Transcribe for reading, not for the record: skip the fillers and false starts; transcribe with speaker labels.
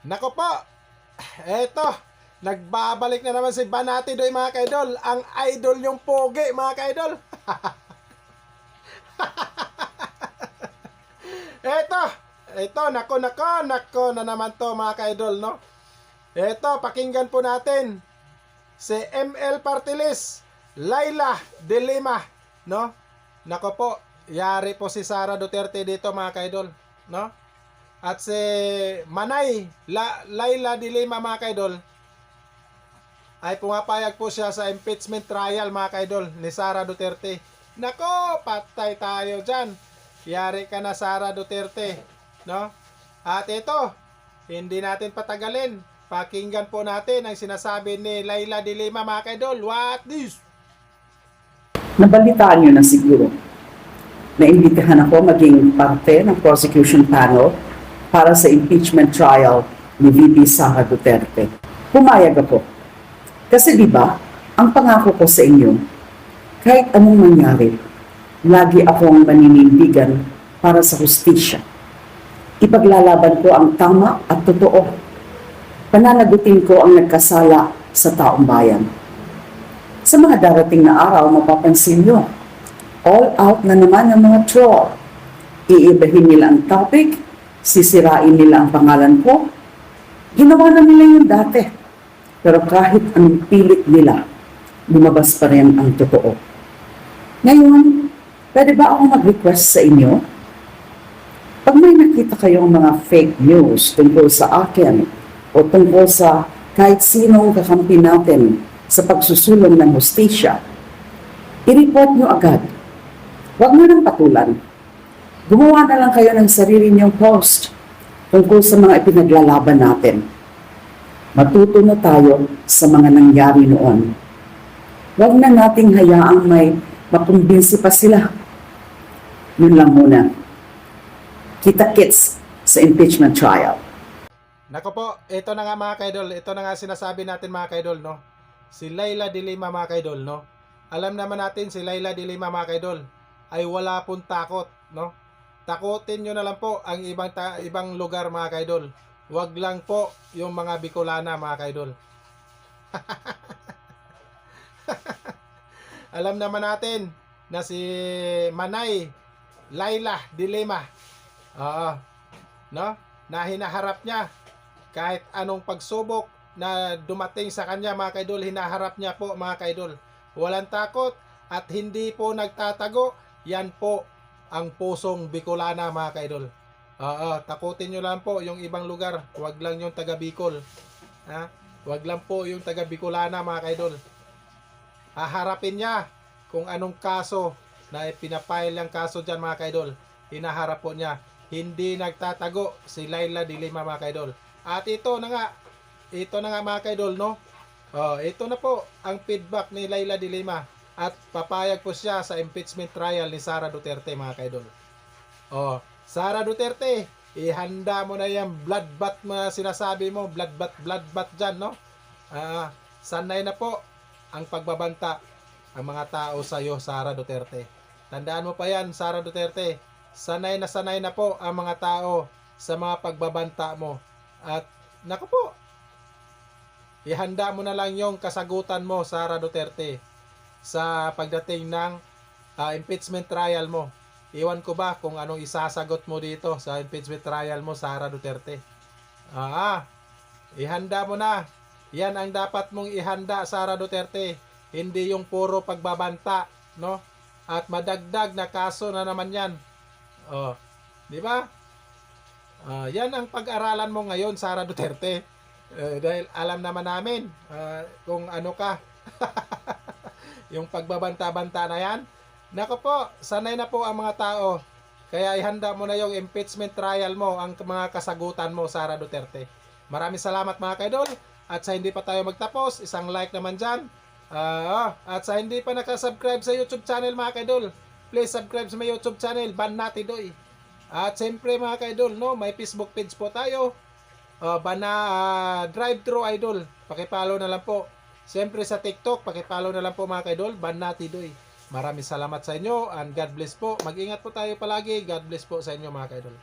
Speaker 1: Nako po, eto, nagbabalik na naman si Banati Doy mga kaidol. Ang idol yung pogi mga kaidol. Eto, nako na naman to mga kaidol, no? Eto, pakinggan po natin si ML Partilis, Laila de Lima, no? Nako po, yari po si Sara Duterte dito mga kaidol, no? At si Manay Laila de Lima mga kaidol ay pumapayag po siya sa impeachment trial mga kaidol ni Sara Duterte. Nako, patay tayo dyan. Yari ka na Sara Duterte, no? At ito, hindi natin patagalin. Pakinggan po natin ang sinasabi ni Laila de Lima mga kaidol. What this?
Speaker 2: Nabalitaan nyo na siguro. Naimbitahan ako maging parte ng prosecution panel para sa impeachment trial ni VP Sara Duterte. Pumayag ako. Kasi di ba, ang pangako ko sa inyo, kahit anong mangyari, lagi akong maninindigan para sa hustisya. Ipaglalaban ko ang tama at totoo. Pananagutin ko ang nagkasala sa taong bayan. Sa mga darating na araw, mapapansin nyo, all out na naman ang mga troll. Iibahin nila ang topic, sisirain nila ang pangalan ko. Ginawa na nila yung dati. Pero kahit anong pilit nila, lumabas pa rin ang totoo. Ngayon, pwede ba ako mag-request sa inyo? Pag may nakita kayong mga fake news tungkol sa akin o tungkol sa kahit sinong kakampi natin sa pagsusulong ng hustisya, i-report nyo agad. Huwag nyo nang patulan. Gumawa na lang kayo ng sarili niyong post tungkol sa mga ipinaglalaban natin. Matuto na tayo sa mga nangyari noon. Huwag na nating hayaang may makumbinsi pa sila. Yun lang muna. Kita-kits sa impeachment trial.
Speaker 1: Nako po, ito na nga mga kaidol. Ito na nga sinasabi natin mga kaidol, no? Si Laila de Lima mga kaidol, no? Alam naman natin si Laila de Lima mga kaidol ay wala pong takot, no? Takutin nyo na lang po ang ibang lugar mga kaidol. Wag lang po yung mga Bicolana mga kaidol. Alam naman natin na si Manay Laila de Lima, no? Na hinaharap niya kahit anong pagsubok na dumating sa kanya mga kaidol, hinaharap niya po mga kaidol. Walang takot at hindi po nagtatago. Yan po ang pusong Bicolana mga kaidol. Takutin nyo lang po yung ibang lugar. Huwag lang yung taga Bicol. Huwag lang po yung taga Bicolana mga kaidol. Haharapin niya kung anong kaso na pinapile yung kaso dyan mga kaidol. Hinaharap po niya. Hindi nagtatago si Laila de Lima mga kaidol. At ito na nga mga kaidol, no? Ito na po ang feedback ni Laila de Lima. At papayag po siya sa impeachment trial ni Sara Duterte mga kaidol. Sara Duterte, ihanda mo na yung bloodbath na sinasabi mo, bloodbath dyan, no? Sanay na po ang pagbabanta ang mga tao sa iyo, Sara Duterte. Tandaan mo pa yan, Sara Duterte. Sanay na po ang mga tao sa mga pagbabanta mo. At naku po, ihanda mo na lang yung kasagutan mo, Sara Duterte, sa pagdating ng impeachment trial mo. Iwan ko ba kung anong isasagot mo dito sa impeachment trial mo, Sara Duterte. Ihanda mo na. Yan ang dapat mong ihanda, Sara Duterte. Hindi yung puro pagbabanta, no? At madagdag na kaso na naman yan. Di ba? Yan ang pag-aralan mo ngayon, Sara Duterte. Dahil alam naman namin kung ano ka. Yung pagbabanta-banta na yan. Nako po, sanay na po ang mga tao. Kaya ihanda mo na yung impeachment trial mo, ang mga kasagutan mo, Sara Duterte. Maraming salamat mga kaidol. At sa hindi pa tayo magtapos, isang like naman dyan. At sa hindi pa nakasubscribe sa YouTube channel mga kaidol, please subscribe sa my YouTube channel, Banati Doy. At siyempre mga kaidol, no, may Facebook page po tayo, Drive-Thru Idol. Pakipollow na lang po. Siyempre sa TikTok, pakipollow na lang po mga kaidol, Banati Doy. Maraming salamat sa inyo and God bless po. Mag-ingat po tayo palagi. God bless po sa inyo mga kaidol.